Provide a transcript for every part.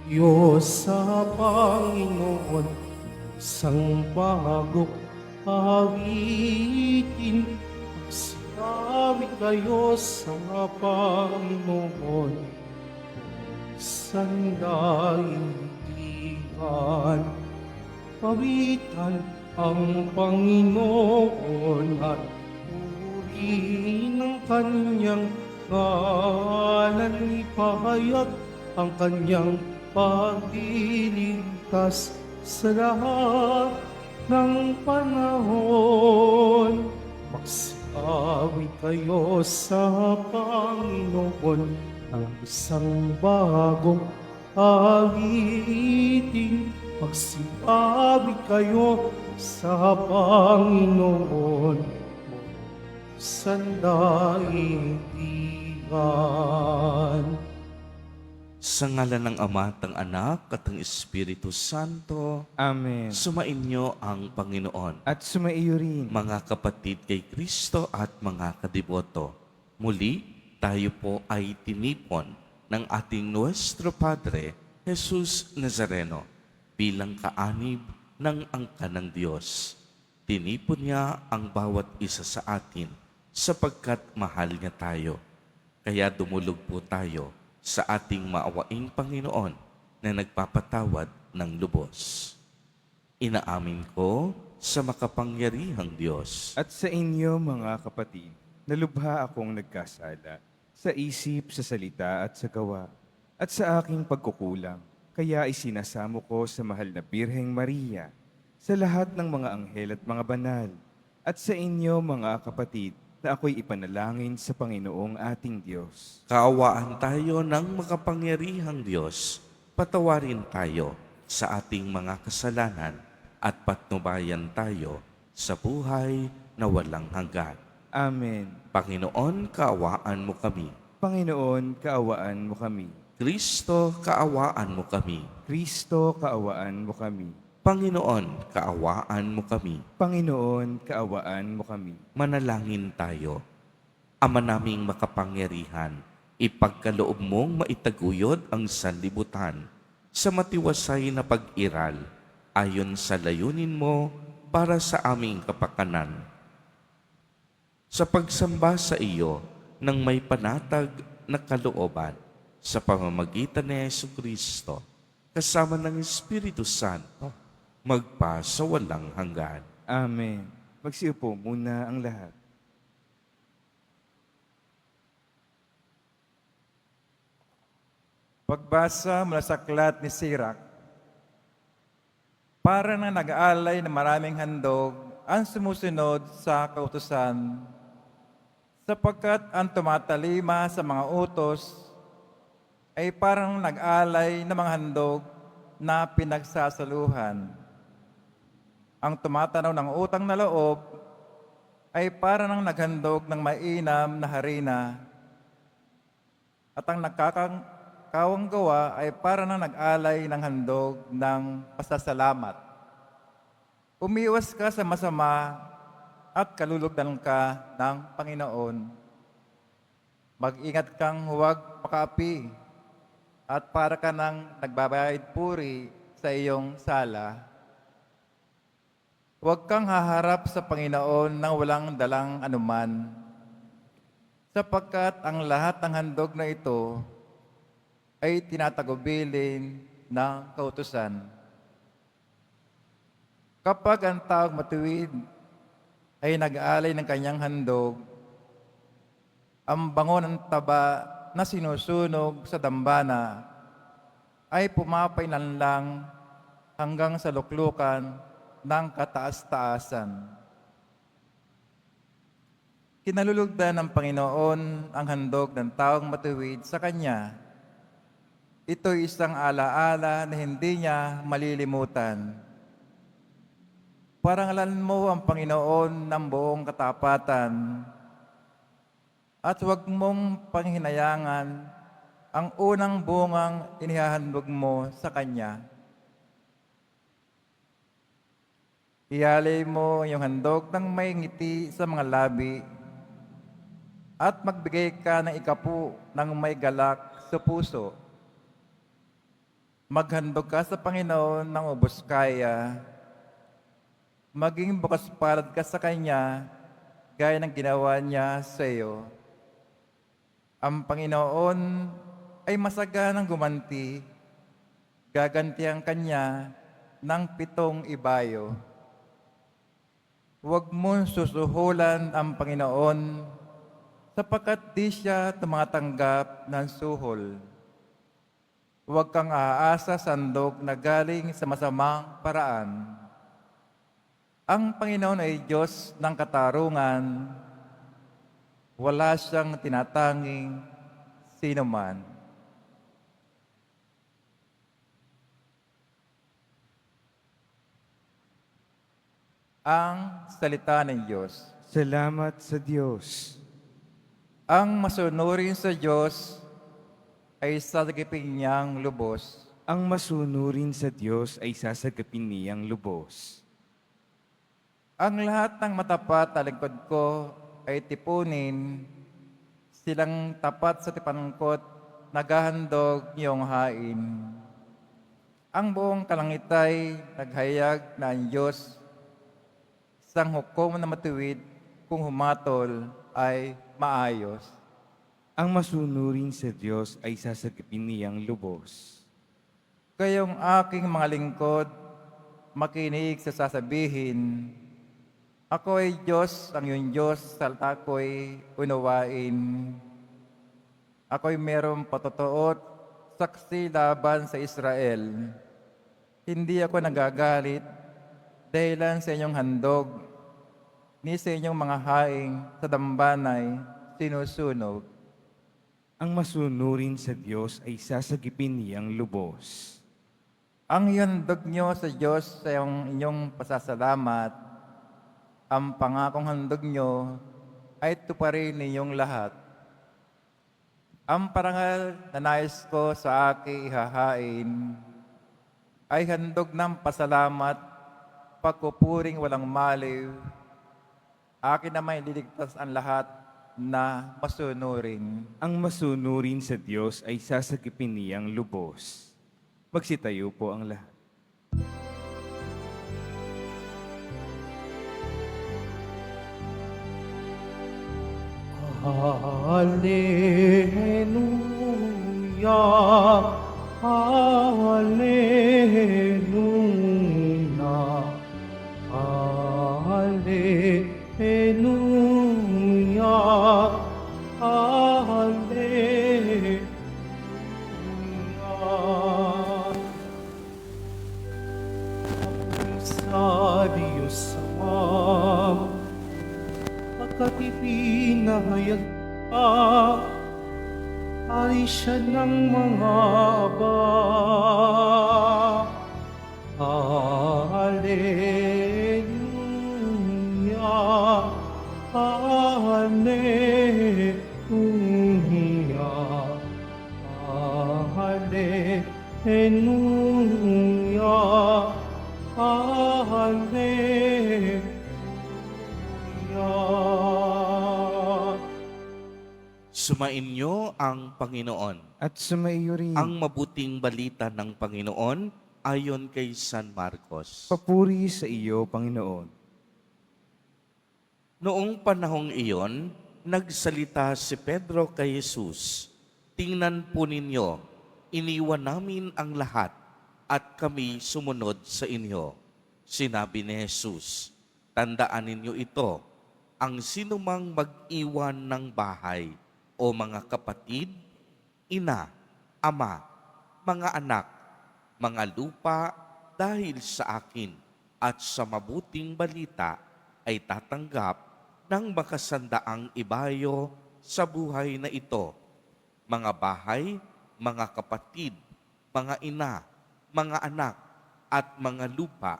Diyos sa Panginoon, isang bagong awitin. Magsabi kayo sa Panginoon, isang daigdigan. Pawitan ang Panginoon at purihin ang kanyang ngalan. Ipahayag ang kanyang pagliligtas sa lahat ng panahon. Magsabi kayo sa Panginoon ng isang bagong awitin. Magsabi kayo sa Panginoon sa daigdigan. Sa ngalan ng Ama at ng Anak at ng Espiritu Santo, Amen. sumainyo ang Panginoon. At sumaiyo rin. Mga kapatid kay Kristo at mga kadiboto, muli tayo po ay tinipon ng ating Nuestro Padre, Jesus Nazareno, bilang kaanib ng angkan ng Diyos. Tinipon niya ang bawat isa sa atin sapagkat mahal niya tayo. Kaya dumulog po tayo sa ating maawaing Panginoon na nagpapatawad ng lubos. Inaamin ko sa makapangyarihang Diyos At sa inyo, mga kapatid, nalubha akong nagkasala sa isip, sa salita at sa gawa, at sa aking pagkukulang. Kaya isinasamo ko sa mahal na Birheng Maria, sa lahat ng mga anghel at mga banal, at sa inyo, mga kapatid, na ako'y ipanalangin sa Panginoong ating Diyos. Kaawaan tayo ng makapangyarihang Diyos. Patawarin tayo sa ating mga kasalanan at patnubayan tayo sa buhay na walang hanggan. Amen. Panginoon, kaawaan mo kami. Panginoon, kaawaan mo kami. Kristo, kaawaan mo kami. Kristo, kaawaan mo kami. Panginoon, kaawaan mo kami. Panginoon, kaawaan mo kami. Manalangin tayo. Ama naming makapangyarihan, ipagkaloob mong maitaguyod ang sanlibutan sa matiwasay na pag-iral ayon sa layunin mo para sa aming kapakanan. Sa pagsamba sa iyo ng may panatag na kalooban sa pamamagitan ni Jesucristo, kasama ng Espiritu Santo, magpa sa walang hanggan. Amen. Magsiupo muna ang lahat. Pagbasa mula sa aklat ni Sirach, para na nag-aalay ng maraming handog ang sumusunod sa kautusan, sapagkat ang tumatalima sa mga utos ay parang nag-alay ng mga handog na pinagsasaluhan. Ang tumatanaw ng utang na loob ay para ng naghandog ng mainam na harina, at ang nakakawang gawa ay para ng nag-alay ng handog ng pasasalamat. Umiwas ka sa masama at kalulugdan ka ng Panginoon. Mag-ingat kang huwag makaapi at para ka nang nagbabayad puri sa iyong sala. Huwag kang haharap sa Panginoon nang walang dalang anuman, sapagkat ang lahat ng handog na ito ay tinatagubilin ng kautusan. Kapag ang taong matuwid ay nag-aalay ng kanyang handog, ang bango ng taba na sinusunog sa dambana ay pumapailanlang hanggang sa luklukan ng kataas-taasan. Kinalulugdan ng Panginoon ang handog ng taong matuwid sa Kanya. Ito'y isang alaala na hindi niya malilimutan. Parangalan mo ang Panginoon ng buong katapatan at huwag mong panghinayangan ang unang bungang inihahandog mo sa Kanya. Ialay mo yung handog ng may ngiti sa mga labi at magbigay ka ng ikapu ng may galak sa puso. Maghandog ka sa Panginoon ng ubos kaya. Maging bukas palad ka sa Kanya, gaya ng ginawa niya sa iyo. Ang Panginoon ay masaganang gumanti, gagantihan Kanya ng 7 ibayo. Huwag mong susuhulan ang Panginoon, sapagkat di siya tumatanggap ng suhol. Huwag kang aasa sa handog na galing sa masamang paraan. Ang Panginoon ay Diyos ng katarungan. Wala siyang tinatanging sinuman. Ang salita ng Diyos. Salamat sa Diyos. Ang masunurin sa Diyos ay sasagipin niyang lubos. Ang masunurin sa Diyos ay sasagapin niyang lubos. Ang lahat ng matapat na lingkod ko ay tipunin. Silang tapat sa tipangkot, naghahandog niyong hain. Ang buong kalangitay naghayag na ang Diyos, isang hukom na matuwid kung humatol ay maayos. Ang masunurin sa Diyos ay sasagapin niyang lubos. Kayong aking mga lingkod, makinig sa sasabihin. Ako ay Diyos, ang iyong Diyos, salta ko'y unawain. Ako'y merong patotoot, saksi laban sa Israel. Hindi ako nagagalit dahilan sa inyong handog, ni sa inyong mga haing sa dambanay sinusunog. Ang masunurin sa Diyos ay sasagipin niyang lubos. Ang handog nyo sa Diyos sa inyong pasasalamat, ang pangakong handog nyo ay tuparin ninyong lahat. Ang parangal na nais ko sa aking ihahain ay handog ng pasalamat, pagkupuring walang maliw. Akin naman ililigtas ang lahat na masunurin. Ang masunurin sa Diyos ay sasagipin niyang lubos. Magsitayo po ang lahat. Hallelujah, Hallelujah, Hallelujah, Hallelujah. Sa Diyos Ama, pagkat ipinahayag pa ay siya ng mga aba. Hallelujah, Hallelujah, Hallelujah, Hallelujah. Sumainyo ang Panginoon. At sumaiyo rin. Ang mabuting balita ng Panginoon ayon kay San Marcos. Papuri sa iyo, Panginoon. Noong panahong iyon, nagsalita si Pedro kay Jesus, "Tingnan po ninyo, iniwan namin ang lahat at kami sumunod sa inyo." Sinabi ni Jesus, "Tandaan ninyo ito, ang sinumang mag-iwan ng bahay o mga kapatid, ina, ama, mga anak, mga lupa dahil sa akin at sa mabuting balita ay tatanggap ng makasandaang ibayo sa buhay na ito. Mga bahay, mga kapatid, mga ina, mga anak, at mga lupa,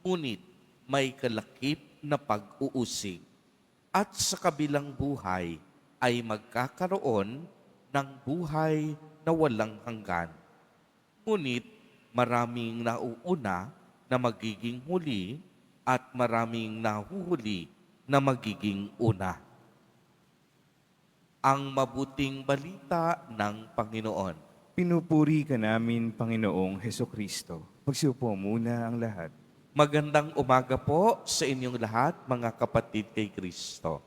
ngunit may kalakip na pag-uusig. At sa kabilang buhay ay magkakaroon ng buhay na walang hanggan. Ngunit maraming nauuna na magiging huli at maraming nahuhuli na magiging una." Ang mabuting balita ng Panginoon. Pinupuri ka namin, Panginoong Heso Kristo. Magsiupo muna ang lahat. Magandang umaga po sa inyong lahat, mga kapatid kay Kristo.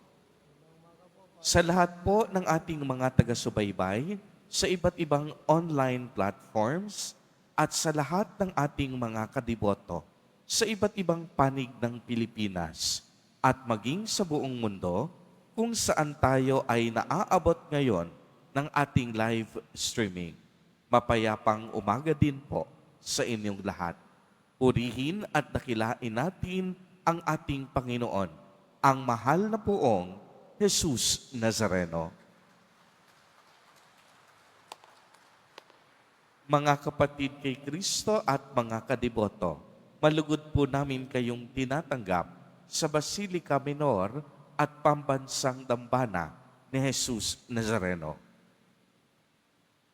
Sa lahat po ng ating mga taga-subaybay, sa iba't ibang online platforms, at sa lahat ng ating mga kadiboto, sa iba't ibang panig ng Pilipinas, at maging sa buong mundo, kung saan tayo ay naaabot ngayon ng ating live streaming. Mapayapang umaga din po sa inyong lahat. Purihin at dakilain natin ang ating Panginoon, ang mahal na poong Jesus Nazareno. Mga kapatid kay Kristo at mga kadiboto, malugod po namin kayong tinatanggap sa Basilica Minor at Pambansang Dambana ni Jesus Nazareno.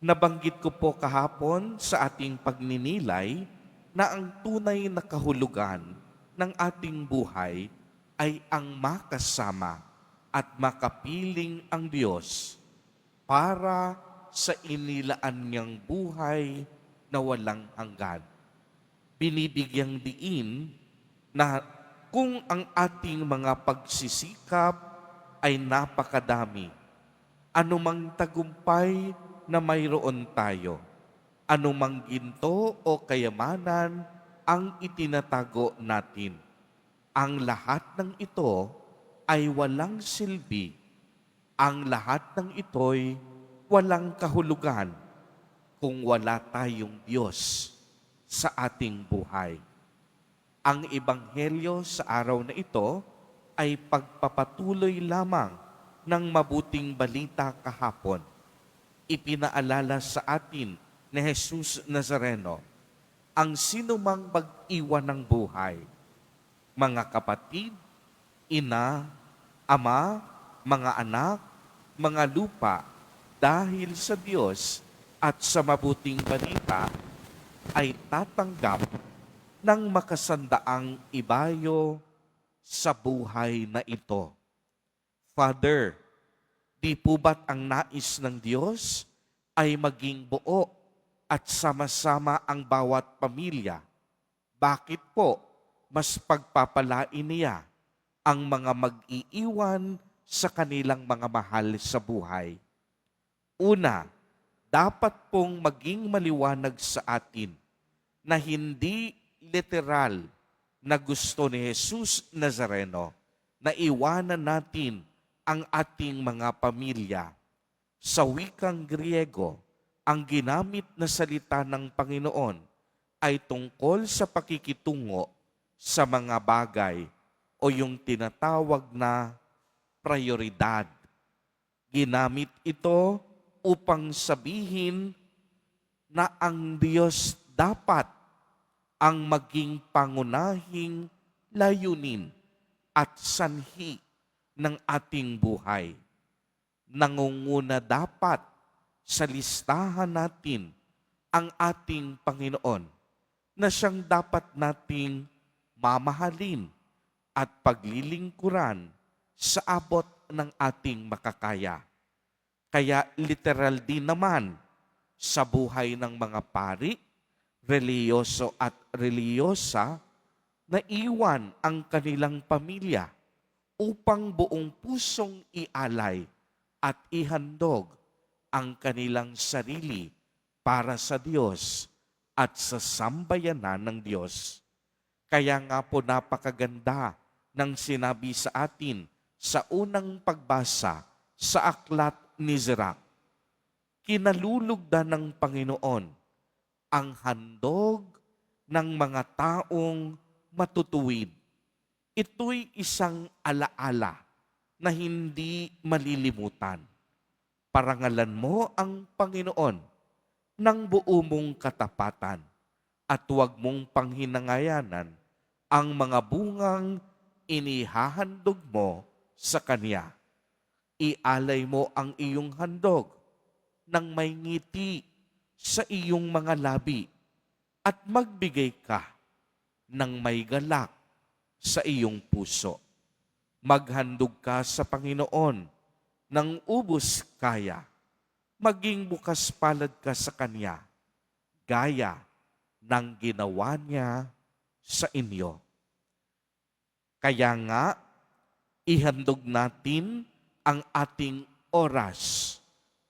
Nabanggit ko po kahapon sa ating pagninilay na ang tunay na kahulugan ng ating buhay ay ang makasama at makapiling ang Diyos para sa inilaan niyang buhay na walang hanggan. Binibigyang diin na kung ang ating mga pagsisikap ay napakadami, anumang tagumpay na mayroon tayo, anumang ginto o kayamanan ang itinatago natin, ang lahat ng ito ay walang silbi. Ang lahat ng ito'y walang kahulugan kung wala tayong Diyos sa ating buhay. Ang ebanghelyo sa araw na ito ay pagpapatuloy lamang ng mabuting balita kahapon. Ipinaalala sa atin ni Jesus Nazareno ang sinumang mag-iwan ng buhay, mga kapatid, ina, ama, mga anak, mga lupa, dahil sa Diyos at sa mabuting balita, ay tatanggap ng makasandaang ibayo sa buhay na ito. Father, di po ba't ang nais ng Diyos ay maging buo at sama-sama ang bawat pamilya? Bakit po mas pagpapalain niya ang mga mag-iiwan sa kanilang mga mahal sa buhay? Una, dapat pong maging maliwanag sa atin na hindi literal na gusto ni Jesus Nazareno na iwanan natin ang ating mga pamilya. Sa wikang Griego, ang ginamit na salita ng Panginoon ay tungkol sa pakikitungo sa mga bagay o yung tinatawag na prioridad. Ginamit ito upang sabihin na ang Diyos dapat ang maging pangunahing layunin at sanhi ng ating buhay. Nangunguna dapat sa listahan natin ang ating Panginoon na siyang dapat nating mamahalin at paglilingkuran sa abot ng ating makakaya. Kaya literal din naman sa buhay ng mga pari, reliyoso at reliyosa na iwan ang kanilang pamilya upang buong pusong ialay at ihandog ang kanilang sarili para sa Diyos at sa sambayanan ng Diyos. Kaya nga po napakaganda ng sinabi sa atin sa unang pagbasa sa aklat ni Sirach. Kinalulugdan ng Panginoon ang handog ng mga taong matutuwid. Ito'y isang alaala na hindi malilimutan. Parangalan mo ang Panginoon ng buo mong katapatan at huwag mong panghinangayanan ang mga bungang inihahandog mo sa Kanya. Ialay mo ang iyong handog ng may ngiti sa iyong mga labi at magbigay ka ng may galak sa iyong puso. Maghandog ka sa Panginoon ng ubos kaya. maging bukas palad ka sa Kanya, gaya ng ginawa niya sa inyo. Kaya nga, ihandog natin ang ating oras,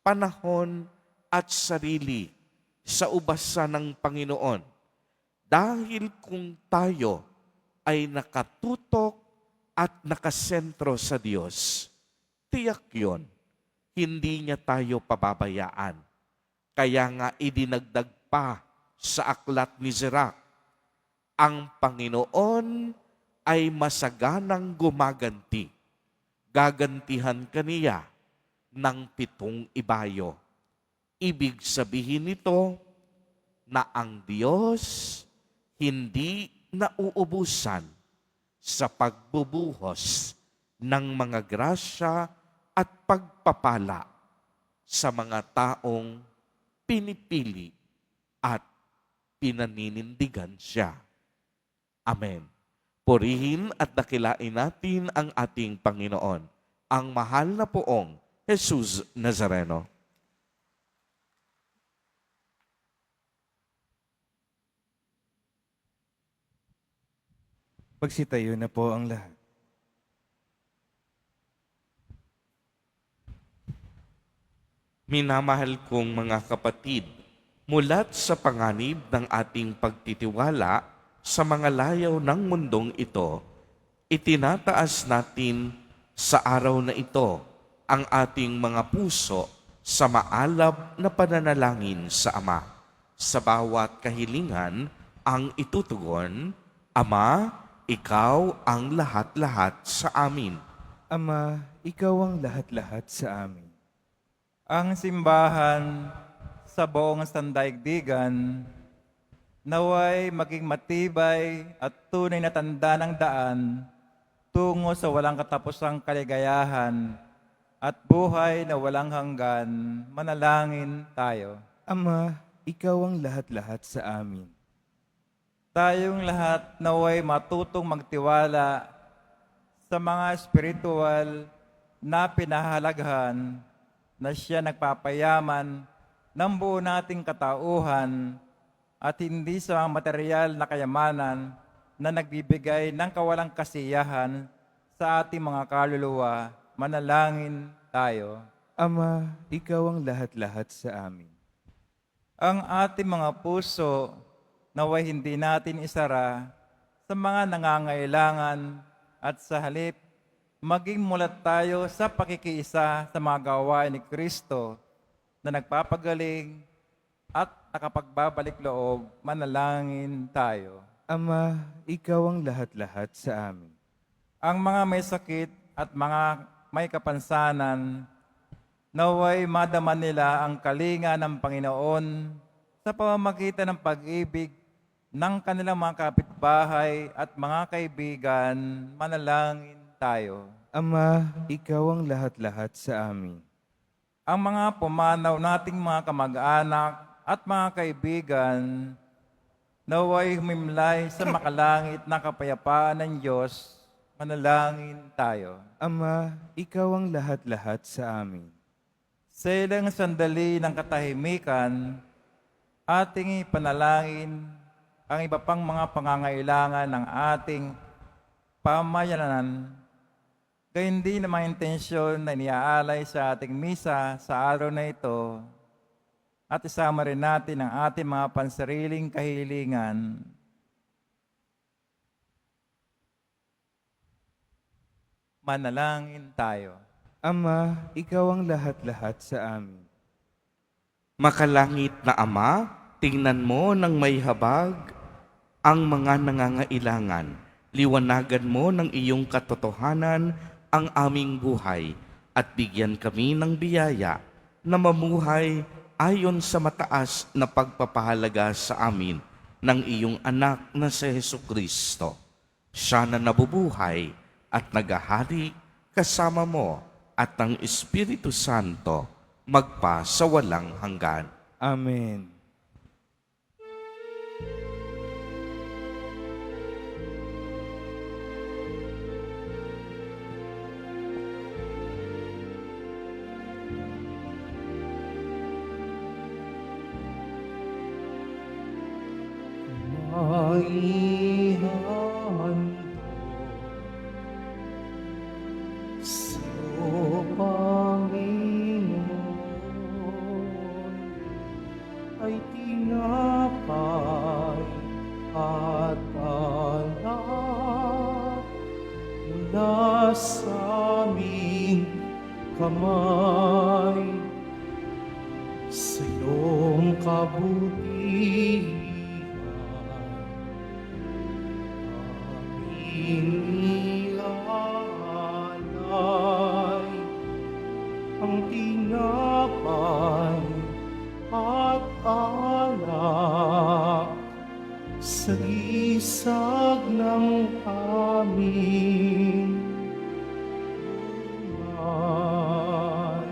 panahon at sarili sa ubasan ng Panginoon. Dahil kung tayo ay nakatutok at nakasentro sa Diyos, tiyak yun, hindi niya tayo pababayaan. Kaya nga idinagdag pa sa aklat ni Sirach, ang Panginoon ay masaganang gumaganti. Gagantihan kaniya ng 7 ibayo. Ibig sabihin nito na ang Diyos hindi nauubusan sa pagbubuhos ng mga grasya at pagpapala sa mga taong pinipili at pinaninindigan siya. Amen. Purihin at dakilain natin ang ating Panginoon, ang mahal na poong Jesus Nazareno. Pagsitayo na po ang lahat. Minamahal kong mga kapatid, mulat sa panganib ng ating pagtitiwala sa mga layaw ng mundong ito, itinataas natin sa araw na ito ang ating mga puso sa maalab na pananalangin sa Ama. Sa bawat kahilingan ang itutugon, Ama, Ikaw ang lahat-lahat sa amin. Ama, Ikaw ang lahat-lahat sa amin. Ang simbahan sa buong sandaigdigan naway maging matibay at tunay na tanda ng daan tungo sa walang katapusang kaligayahan at buhay na walang hanggan. Manalangin tayo. Ama, Ikaw ang lahat-lahat sa amin. Tayong lahat naway matutong magtiwala sa mga espiritual na pinahalaghan na siya nagpapayaman ng buo nating katauhan at hindi sa mga material na kayamanan na nagbibigay ng kawalang kasiyahan sa ating mga kaluluwa. Manalangin tayo. Ama, Ikaw ang lahat-lahat sa amin. Ang ating mga puso naway hindi natin isara sa mga nangangailangan at sa halip maging mulat tayo sa pakikiisa sa mga gawain ni Kristo na nagpapagaling at nakapagbabalik loob. Manalangin tayo. Ama, Ikaw ang lahat-lahat sa amin. Ang mga may sakit at mga may kapansanan, naway madama nila ang kalinga ng Panginoon sa pamamagitan ng pag-ibig ng kanilang mga kapitbahay at mga kaibigan. Manalangin tayo. Ama, Ikaw ang lahat-lahat sa amin. Ang mga pumanaw nating mga kamag-anak at mga kaibigan, naway humimlay sa makalangit na kapayapaan ng Diyos. Manalangin tayo. Ama, Ikaw ang lahat-lahat sa amin. Sa ilang sandali ng katahimikan, ating ipanalangin ang iba pang mga pangangailangan ng ating pamayanan, kaya hindi na mga intensyon na iniaalay sa ating misa sa araw na ito, at isama rin natin ang ating mga pansariling kahilingan. Manalangin tayo. Ama, Ikaw ang lahat-lahat sa amin. Makalangit na Ama, tingnan mo ng may habag ang mga nangangailangan. Liwanagan mo ng iyong katotohanan ang aming buhay at bigyan kami ng biyaya na mamuhay ayon sa mataas na pagpapahalaga sa amin ng iyong anak na si Jesucristo. Siya na nabubuhay at naghahari kasama mo at ng Espiritu Santo magpa sa walang hanggan. Amen. ay handog sa'yo, Panginoon, ay tinapay at alak mula sa aming kamay. Sa iyong kabutihan aming iaalay ang tinapay at alak sa isag ng aming buhay.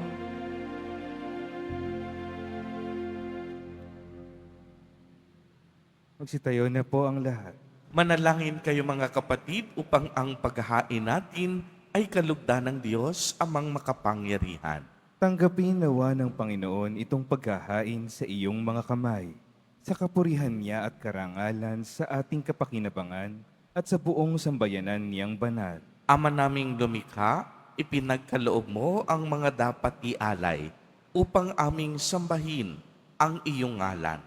Magsitayo na po ang lahat. Manalangin kayo mga kapatid upang ang paghahain natin ay kalugdan ng Diyos amang makapangyarihan. Tanggapin nawa ng Panginoon itong paghahain sa iyong mga kamay, sa kapurihan niya at karangalan sa ating kapakinabangan at sa buong sambayanan niyang banal. Ama naming lumikha, ipinagkaloob mo ang mga dapat ialay upang aming sambahin ang iyong ngalan.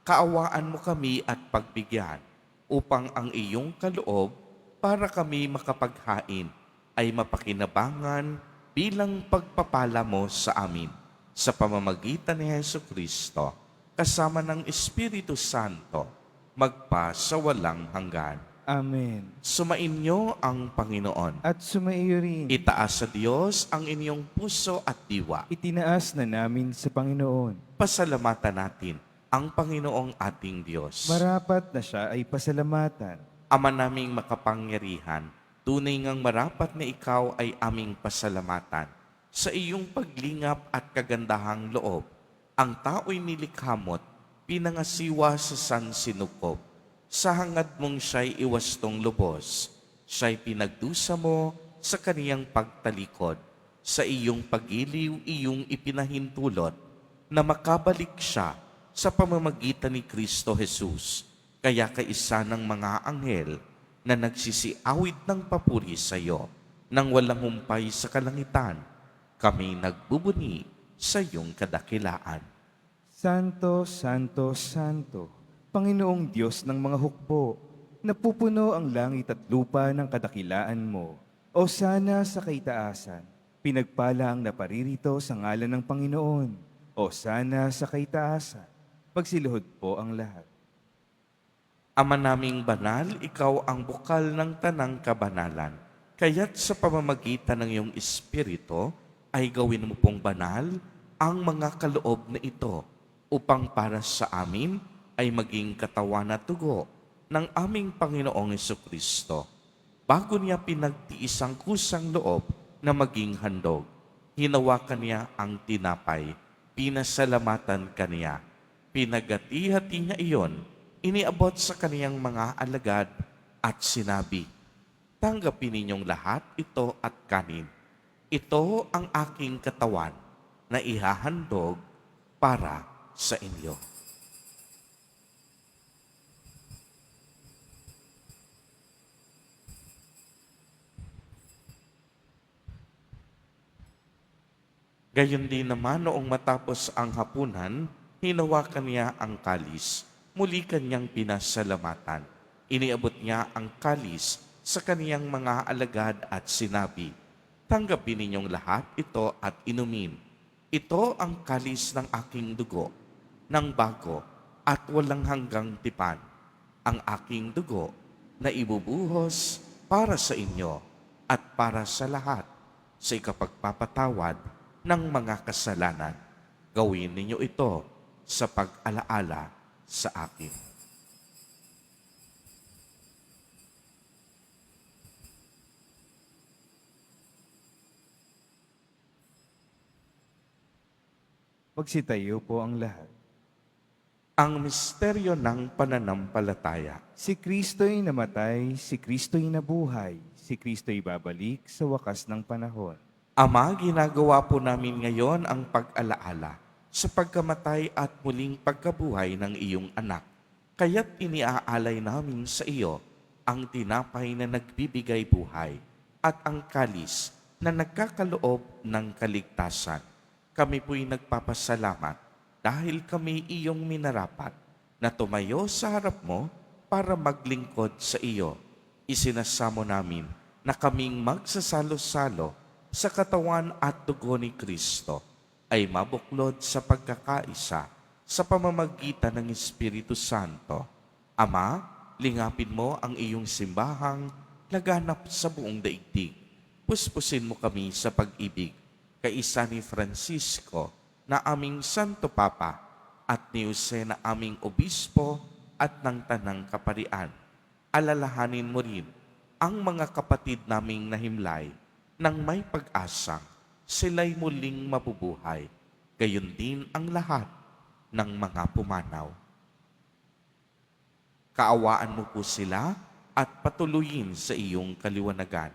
Kaawaan mo kami at pagbigyan upang ang iyong kaloob para kami makapaghain ay mapakinabangan bilang pagpapala mo sa amin sa pamamagitan ni Hesukristo kasama ng Espiritu Santo magpa sa walang hanggan. Amen. Sumainyo ang Panginoon. At sumaiyo rin, Itaas sa Diyos ang inyong puso at diwa. itinaas na namin sa Panginoon. Pasalamatan natin ang Panginoong ating Diyos. Marapat na siya ay pasalamatan. Ama naming makapangyarihan, tunay ngang marapat na ikaw ay aming pasalamatan. Sa iyong paglingap at kagandahang loob, ang tao'y nilikhamot, pinangasiwa sa sansinukob. Sa hangad mong siya'y iwastong lubos, siya'y pinagdusa mo sa kaniyang pagtalikod. Sa iyong pagiliw, iyong ipinahintulot, na makabalik siya sa pamamagitan ni Kristo Jesus. Kaya kaisa ng mga anghel na nagsisiawit ng papuri sa iyo, nang walang humpay sa kalangitan, kami nagbubuni sa iyong kadakilaan. Santo, Santo, Santo, Panginoong Diyos ng mga hukbo, napupuno ang langit at lupa ng kadakilaan mo. O sana sa kaitaasan, pinagpala ang naparirito sa ngalan ng Panginoon. O sana sa kaitaasan, magsiluhod po ang lahat. Ama naming banal, ikaw ang bukal ng tanang kabanalan. Kaya't sa pamamagitan ng iyong Espiritu, ay gawin mo pong banal ang mga kaloob na ito upang para sa amin ay maging katawan at dugo ng aming Panginoong Jesucristo. Bago niya pinagtiis ang kusang loob na maging handog, hinawakan niya ang tinapay, pinasalamatan kaniya, pinagati-hati niya iyon, iniabot sa kaniyang mga alagad at sinabi, "Tanggapin ninyong lahat ito at kanin. Ito ang aking katawan na ihahandog para sa inyo." Gayon din naman noong matapos ang hapunan, hinawakan niya ang kalis. Muli kanyang pinasalamatan. Iniabot niya ang kalis sa kaniyang mga alagad at sinabi, "Tanggapin ninyong lahat ito at inumin. Ito ang kalis ng aking dugo, ng bago at walang hanggang tipan. Ang aking dugo na ibubuhos para sa inyo at para sa lahat sa ikapagpapatawad ng mga kasalanan. Gawin ninyo ito sa pag-alaala sa akin." Magsitayo po ang lahat. Ang misteryo ng pananampalataya. Si Kristo'y namatay, si Kristo'y nabuhay, si Kristo'y babalik sa wakas ng panahon. Ama, ginagawa po namin ngayon ang pag-alaala sa pagkamatay at muling pagkabuhay ng iyong anak. Kaya't iniaalay namin sa iyo ang tinapay na nagbibigay buhay at ang kalis na nagkakaloob ng kaligtasan. Kami po'y nagpapasalamat dahil kami iyong minarapat na tumayo sa harap mo para maglingkod sa iyo. Isinasamo namin na kaming magsasalo-salo sa katawan at dugo ni Kristo ay mabuklod sa pagkakaisa sa pamamagitan ng Espiritu Santo. Ama, lingapin mo ang iyong simbahang laganap sa buong daigdig. Puspusin mo kami sa pag-ibig, kaisa ni Francisco na aming Santo Papa at ni Jose na aming Obispo at ng Tanang Kaparian. Alalahanin mo rin ang mga kapatid naming nahimlay nang may pag-asang sila'y muling mabubuhay. Gayon din ang lahat ng mga pumanaw. Kaawaan mo po sila at patuloyin sa iyong kaliwanagan.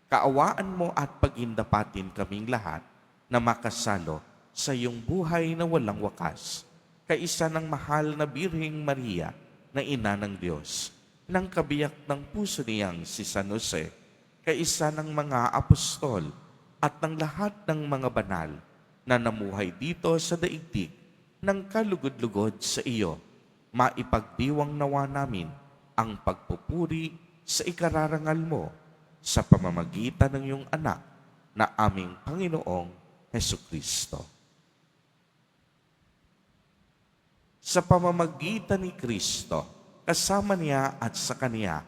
Kaawaan mo at pagindapatin kaming lahat na makasalo sa iyong buhay na walang wakas. Kaisa ng mahal na Birheng Maria na Ina ng Diyos, ng kabiyak ng puso niyang si San Jose, kaisa ng mga apostol at ng lahat ng mga banal na namuhay dito sa daigdig ng kalugod-lugod sa iyo, maipagdiwang nawa namin ang pagpupuri sa ikararangal mo sa pamamagitan ng iyong anak na aming Panginoong Hesukristo. Sa pamamagitan ni Kristo, kasama niya at sa Kaniya,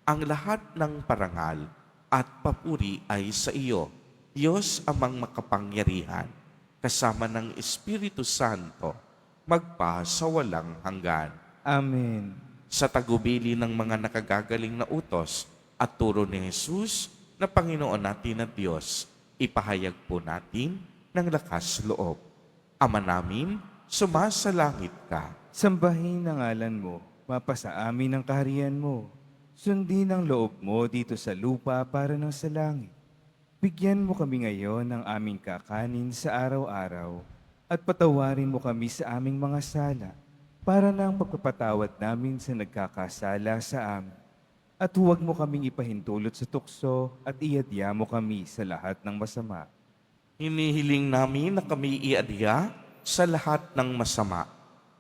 ang lahat ng parangal at papuri ay sa iyo, Diyos amang makapangyarihan, kasama ng Espiritu Santo, magpa sa walang hanggan. Amen. Sa tagubili ng mga nakagagaling na utos at turo ni Jesus na Panginoon natin at Diyos, ipahayag po natin ng lakas loob. Ama namin, sumasalangit ka. Sambahin ang ngalan mo, mapasa amin ang kaharian mo. Sundin ang loob mo dito sa lupa para ng sa langit. Bigyan mo kami ngayon ng aming kakanin sa araw-araw at patawarin mo kami sa aming mga sala para ng pagpapatawad namin sa nagkakasala sa amin. At huwag mo kaming ipahintulot sa tukso at iadya mo kami sa lahat ng masama. Hinihiling namin na kami iadya sa lahat ng masama.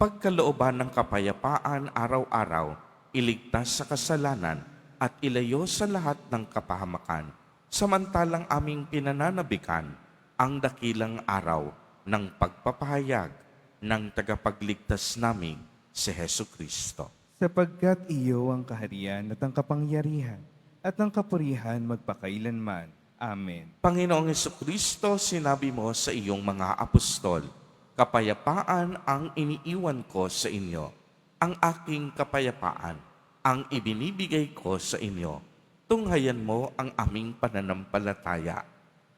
Pagkalooban ng kapayapaan araw-araw, iligtas sa kasalanan at ilayo sa lahat ng kapahamakan. Samantalang aming pinananabikan ang dakilang araw ng pagpapahayag ng tagapagligtas naming si Hesukristo. Sapagkat iyo ang kaharian at ang kapangyarihan at ang kapurihan magpakailanman. Amen. Panginoong Hesukristo, sinabi mo sa iyong mga apostol, kapayapaan ang iniiwan ko sa inyo. Ang aking kapayapaan ang ibinibigay ko sa inyo. Tunghayan mo ang aming pananampalataya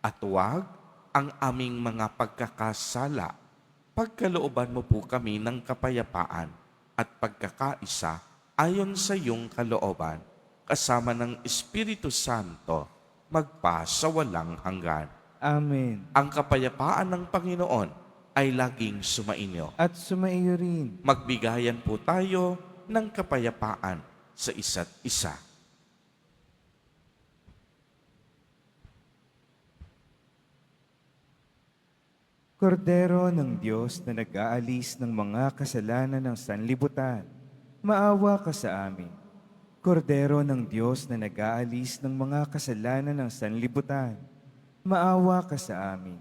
at huwag ang aming mga pagkakasala. Pagkalooban mo po kami ng kapayapaan at pagkakaisa ayon sa iyong kalooban, kasama ng Espiritu Santo, magpa sa walang hanggan. Amen. Ang kapayapaan ng Panginoon ay laging sumainyo. At sumaiyo rin. Magbigayan po tayo ng kapayapaan sa isa't isa. Kordero ng Diyos na nag-aalis ng mga kasalanan ng sanlibutan, maawa ka sa amin. Kordero ng Diyos na nag-aalis ng mga kasalanan ng sanlibutan, maawa ka sa amin.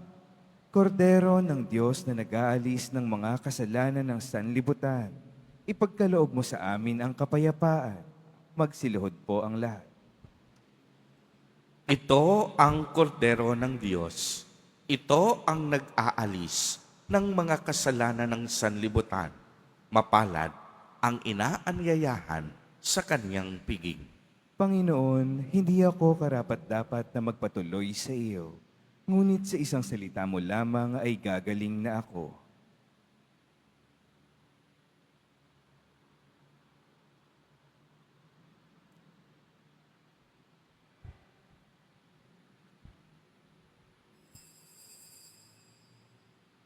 Kordero ng Diyos na nag-aalis ng mga kasalanan ng sanlibutan, ipagkaloob mo sa amin ang kapayapaan. Magsiluhod po ang lahat. Ito ang kordero ng Diyos. Ito ang nag-aalis ng mga kasalanan ng sanlibutan. Mapalad ang inaanyayahan sa kanyang piging. Panginoon, hindi ako karapat-dapat na magpatuloy sa iyo, ngunit sa isang salita mo lamang ay gagaling na ako.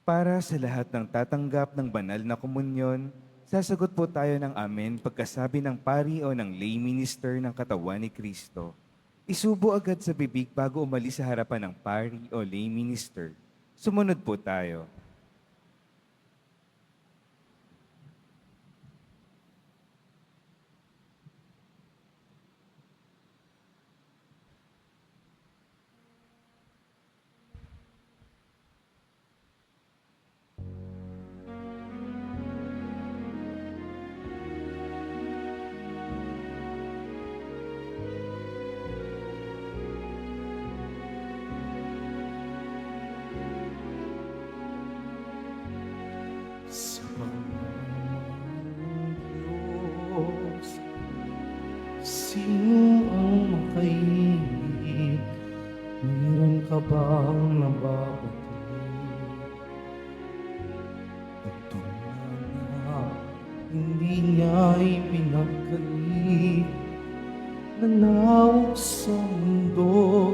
Para sa lahat ng tatanggap ng banal na komunyon, Sasagot po tayo ng amen pagkasabi ng pari o ng lay minister ng katawan ni Kristo. Isubo agad sa bibig bago umalis sa harapan ng pari o lay minister. Sumunod po tayo. Sa Diyos, sino ang makaingit? Mayroon ka bang nababatid? Pagtungan na hindi niya ipinagkalit, nanawag sa mundo,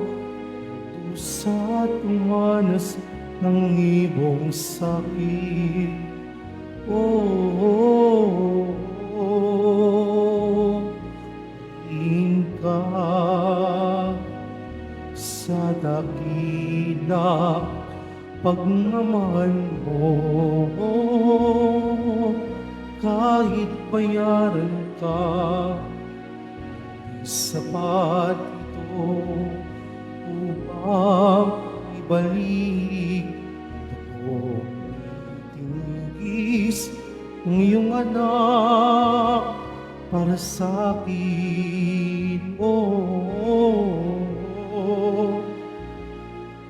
dusa at umanas ng ibong sakit. Ka sa dakila pagmamahal mo, kahit bayaran ka, hindi sapat ito upang ibalik ito. Tinigis ng iyong anak para sa akin.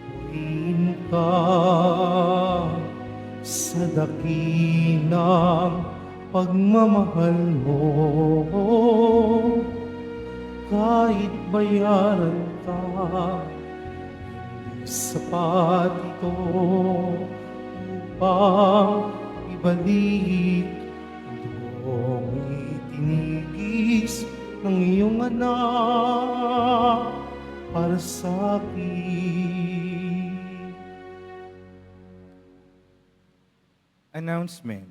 Purin ka sa dakilang pagmamahal mo, kahit bayaran ka, hindi sapat ito upang ibalik ang itinigis ng iyong anak para sa akin. Announcement.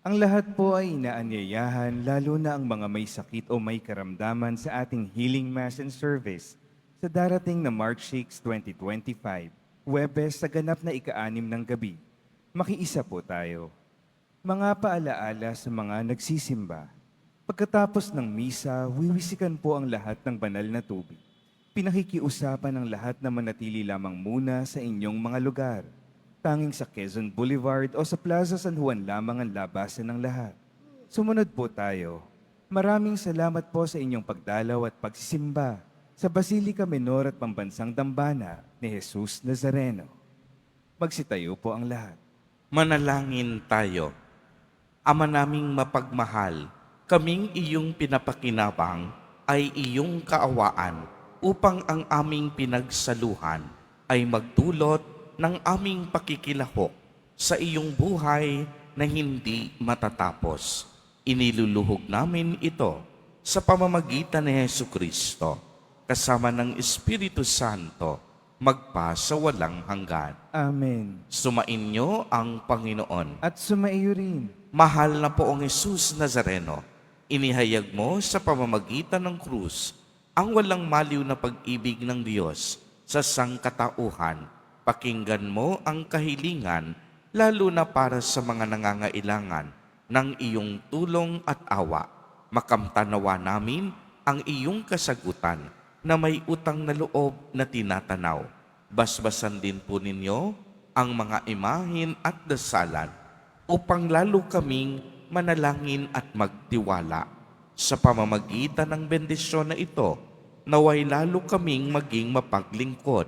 Ang lahat po ay inaanyayahan, lalo na ang mga may sakit o may karamdaman sa ating Healing Mass and Service sa darating na March 6, 2025, Huwebes sa ganap na ika-6 ng gabi. Makiisa po tayo. Mga paalaala sa mga nagsisimba. Pagkatapos ng misa, wiwisikan po ang lahat ng banal na tubig. Pinakikiusapan ng lahat na manatili lamang muna sa inyong mga lugar. Tanging sa Quezon Boulevard o sa Plaza San Juan lamang ang labasan ng lahat. Sumunod po tayo. Maraming salamat po sa inyong pagdalaw at pagsisimba sa Basilica Menor at Pambansang Dambana ni Jesus Nazareno. Magsitayo po ang lahat. Manalangin tayo. Ama naming mapagmahal, kaming iyong pinapakinabang ay iyong kaawaan upang ang aming pinagsaluhan ay magdulot ng aming pakikilahok sa iyong buhay na hindi matatapos. Iniluluhog namin ito sa pamamagitan ni Jesucristo, kasama ng Espiritu Santo, magpa sa walang hanggan. Amen. Sumainyo ang Panginoon. At sumaiyo rin. Mahal na poong Jesus Nazareno, inihayag mo sa pamamagitan ng krus ang walang maliw na pag-ibig ng Diyos sa sangkatauhan. Pakinggan mo ang kahilingan, lalo na para sa mga nangangailangan ng iyong tulong at awa. Makamtanawa namin ang iyong kasagutan na may utang na loob na tinatanaw. Basbasan din po ninyo ang mga imahin at dasalan upang lalo kaming manalangin at magtiwala. Sa pamamagitan ng bendisyon na ito, naway lalo kaming maging mapaglingkod,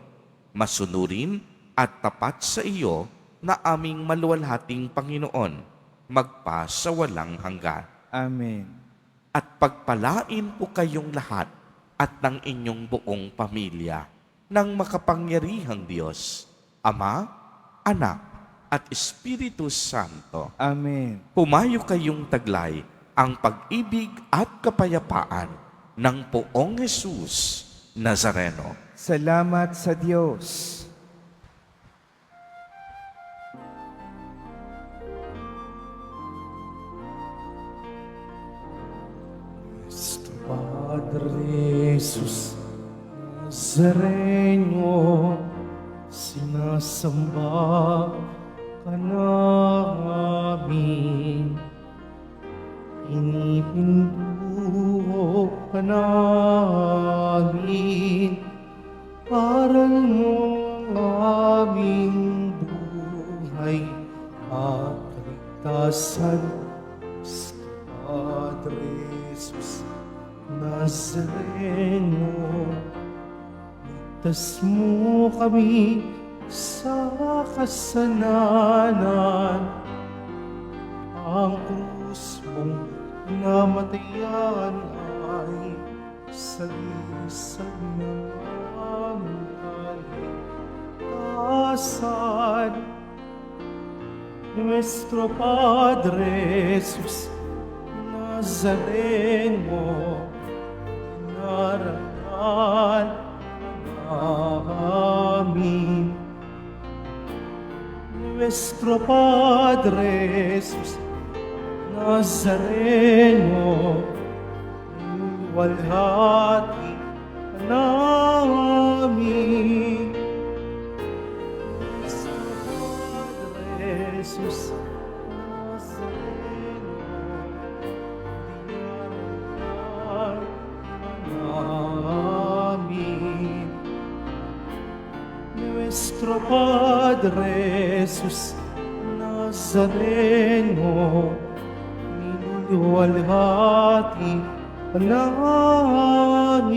masunurin at tapat sa iyo na aming maluwalhating Panginoon, magpa sa walang hanggan. Amen. At pagpalain po kayong lahat at ng inyong buong pamilya ng makapangyarihang Diyos, Ama, Anak, at Espiritu Santo. Amen. Pumayo kayong taglay ang pag-ibig at kapayapaan ng poong Jesus Nazareno. Salamat sa Diyos. Padre Jesus Nazareno, sinasamba ka namin, pinipintuho ka namin, aral mo ang aming buhay at kaligtasan. Padre Jesus Nazareno, ligtas mo kami sa kasalanan. Ang krus mong namatayan ay salisag ng aming kaligtasan. Nuestro Padre Jesus Nazareno, narangal namin. Nuestro Padre Jesus Nazareno, luwalhati ka namin. Nuestro Padre Jesus Nazareno, dinarangal ka namin. Nuestro Padre Jesus Nazareno, minuluwalhati ka namin.